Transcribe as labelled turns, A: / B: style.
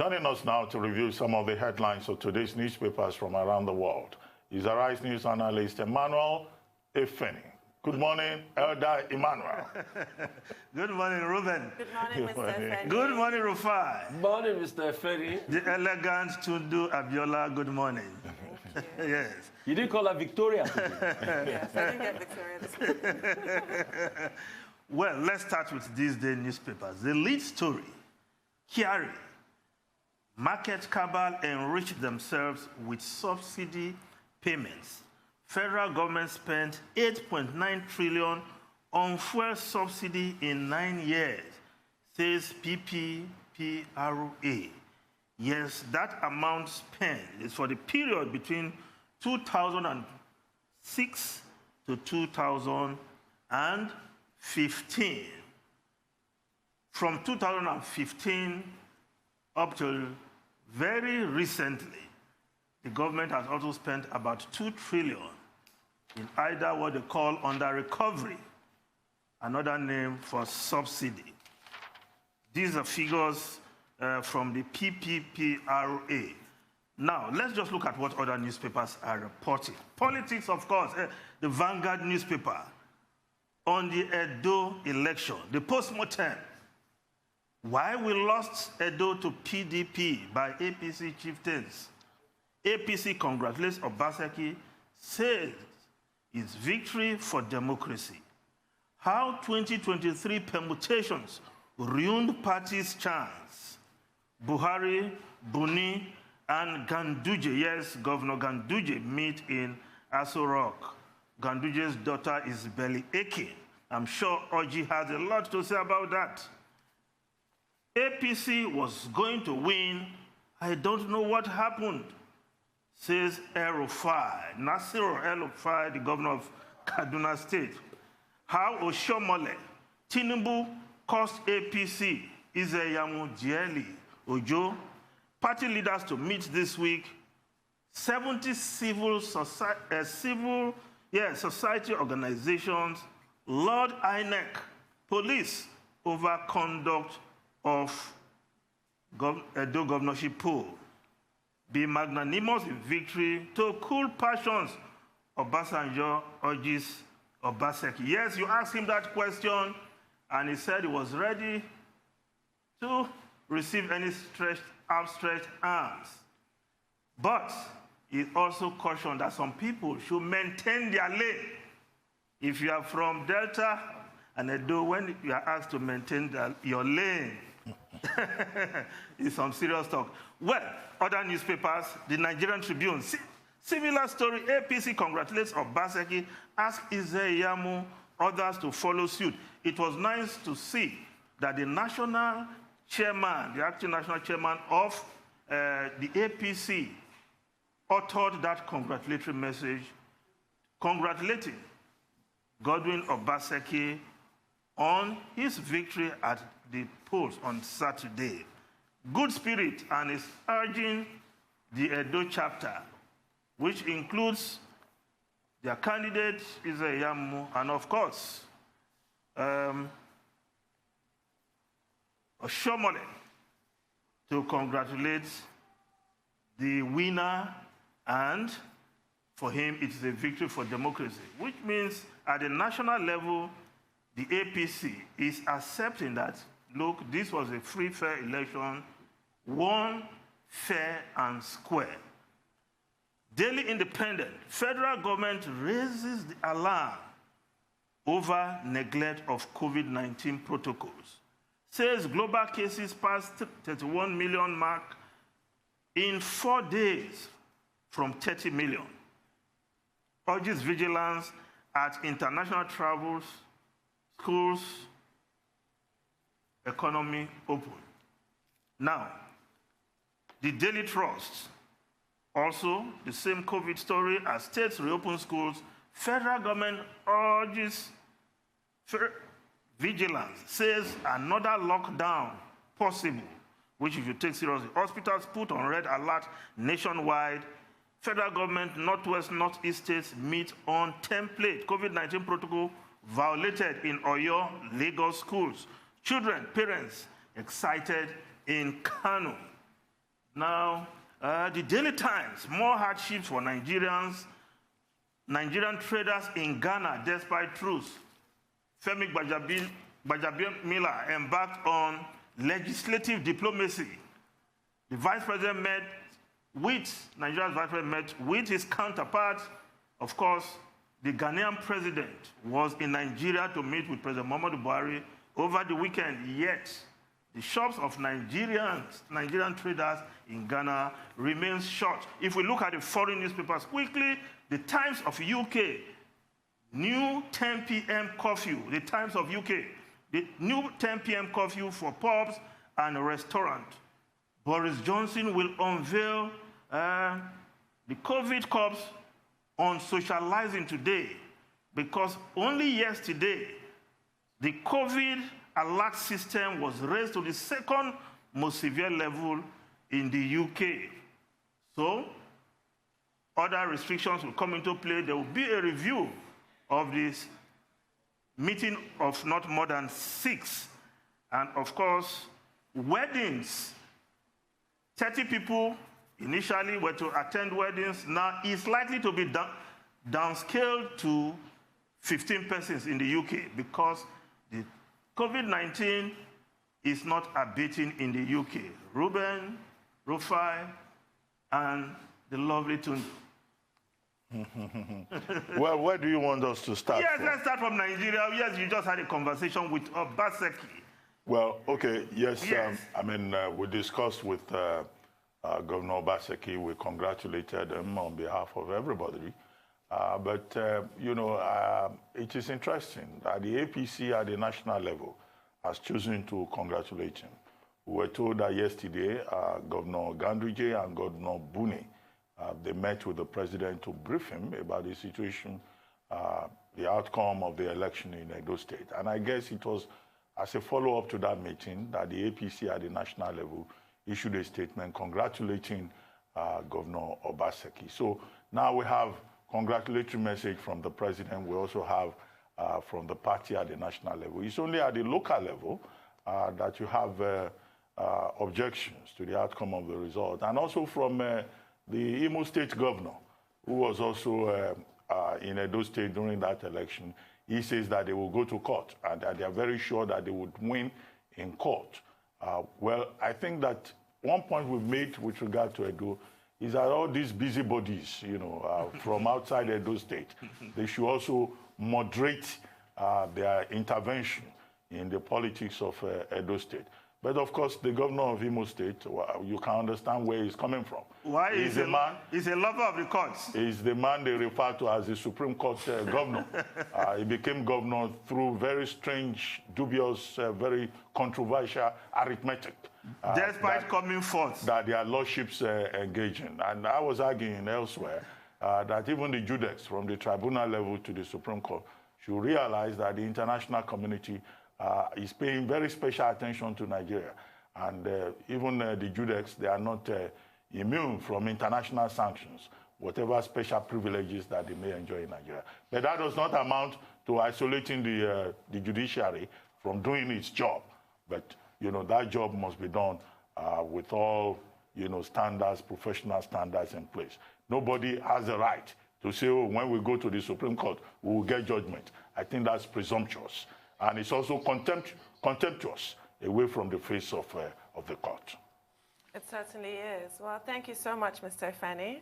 A: Joining us now to review some of the headlines of today's newspapers from around the world is Arise News analyst Emmanuel Efeni. Good morning, Elder Emmanuel.
B: Good morning, Ruben.
C: Good morning, Mr. Efeni.
B: Good morning, Rufai.
D: Good morning, Mr. Efeni.
B: The elegant Tundu Abiola, good morning.
C: Thank you.
B: Yes.
D: You didn't call her Victoria.
C: Yes, I didn't get Victoria this morning.
B: Well, let's start with these day newspapers. The lead story, Kyari, market cabal enriched themselves with subsidy payments. Federal government spent 8.9 trillion on fuel subsidy in 9 years, says PPPRA. Yes, that amount spent is for the period between 2006 to 2015. From 2015 up till very recently, the government has also spent about 2 trillion in either what they call under recovery, another name for subsidy. These are figures from the PPPRA. Now, let's just look at what other newspapers are reporting. Politics, of course, the Vanguard newspaper on the Edo election, the post-mortem. Why we lost Edo to PDP by APC chieftains. APC congratulates Obaseki, says it's victory for democracy. How 2023 permutations ruined party's chance. Buhari, Buni, and Ganduje, yes, Governor Ganduje meet in Aso Rock. Ganduje's daughter is belly aching. I'm sure Oji has a lot to say about that. APC was going to win. I don't know what happened, says El-Rufai, Nasir El-Rufai, the governor of Kaduna State. How Oshomole, Tinubu cost APC, Izeyamu Dieli, Ojo, party leaders to meet this week. 70 society organizations, Lord INEC, police over conduct of Edo governorship poll. Be magnanimous in victory to cool passions. Obasanjo urges Obaseki. Yes, you asked him that question, and he said he was ready to receive any outstretched arms. But he also cautioned that some people should maintain their lane. If you are from Delta and Edo, when you are asked to maintain your lane, it's some serious talk. Well, other newspapers, the Nigerian Tribune, similar story. APC congratulates Obaseki, asks Izeyamu, others to follow suit. It was nice to see that the national chairman, the acting national chairman of the APC, authored that congratulatory message, congratulating Godwin Obaseki on his victory at the polls on Saturday. Good spirit, and is urging the Edo chapter, which includes their candidate, Izeyamu, and of course, Oshomole, to congratulate the winner, and for him, it is a victory for democracy, which means at the national level, the APC is accepting that, look, this was a free, fair election, won fair and square. Daily Independent, federal government raises the alarm over neglect of COVID-19 protocols. Says global cases passed 31 million mark in 4 days from 30 million. Urges vigilance at international travels, schools, economy open. Now, the Daily Trust, also the same COVID story, as states reopen schools, federal government urges vigilance, says another lockdown possible, which if you take seriously. Hospitals put on red alert nationwide. Federal government, Northwest, Northeast states meet on template. COVID-19 protocol violated in Oyo, Lagos schools. Children, parents excited in Kano. Now, the Daily Times, more hardships for Nigerian traders in Ghana despite truce. Femi Gbajabiamila embarked on legislative diplomacy. The Vice President Nigeria's Vice President met with his counterpart. Of course, the Ghanaian president was in Nigeria to meet with President Muhammadu Buhari over the weekend, yet the shops of Nigerian traders in Ghana remain shut. If we look at the foreign newspapers quickly, the Times of UK, new 10 p.m. curfew, the Times of UK, the new 10 p.m. curfew for pubs and restaurants. Boris Johnson will unveil the COVID curbs on socializing today, because only yesterday, the COVID alert system was raised to the second most severe level in the UK. So, other restrictions will come into play. There will be a review of this meeting of not more than 6. And of course, weddings. 30 people initially were to attend weddings. Now it's likely to be downscaled to 15 persons in the UK because the COVID-19 is not abating in the UK. Ruben, Rufai, and the lovely Tunde.
A: Well, where do you want us to start?
B: Yes,
A: from?
B: let's start from Nigeria. Yes, you just had a conversation with Obaseki.
A: Well, okay, yes.
B: Yes.
A: We discussed with Governor Obaseki. We congratulated him on behalf of everybody. It is interesting that the APC at the national level has chosen to congratulate him. We were told that yesterday, Governor Ganduje and Governor Buni, they met with the president to brief him about the situation, the outcome of the election in Edo State. And I guess it was as a follow-up to that meeting that the APC at the national level issued a statement congratulating Governor Obaseki. So now we have congratulatory message from the president. We also have from the party at the national level. It's only at the local level that you have objections to the outcome of the result. And also from the Imo State governor, who was also in Edo State during that election. He says that they will go to court and that they are very sure that they would win in court. Well, I think that one point we've made with regard to Edo is that all these busybodies, from outside Edo State, they should also moderate their intervention in the politics of Edo State. But of course, the governor of Imo State, you can understand where he's coming from.
B: Why? He's a lover of the courts.
A: He's the man they refer to as the Supreme Court governor. He became governor through very strange, dubious, very controversial arithmetic.
B: Despite coming forth.
A: That their lordships engage in. And I was arguing elsewhere that even the judex from the tribunal level to the Supreme Court should realize that the international community is paying very special attention to Nigeria. And even the judex, they are not immune from international sanctions, whatever special privileges that they may enjoy in Nigeria. But that does not amount to isolating the judiciary from doing its job. But, that job must be done with all, standards, professional standards in place. Nobody has the right to say, oh, when we go to the Supreme Court, we will get judgment. I think that's presumptuous. And it's also contemptuous away from the face of the court.
C: It certainly is. Well, thank you so much, Mr. Fani.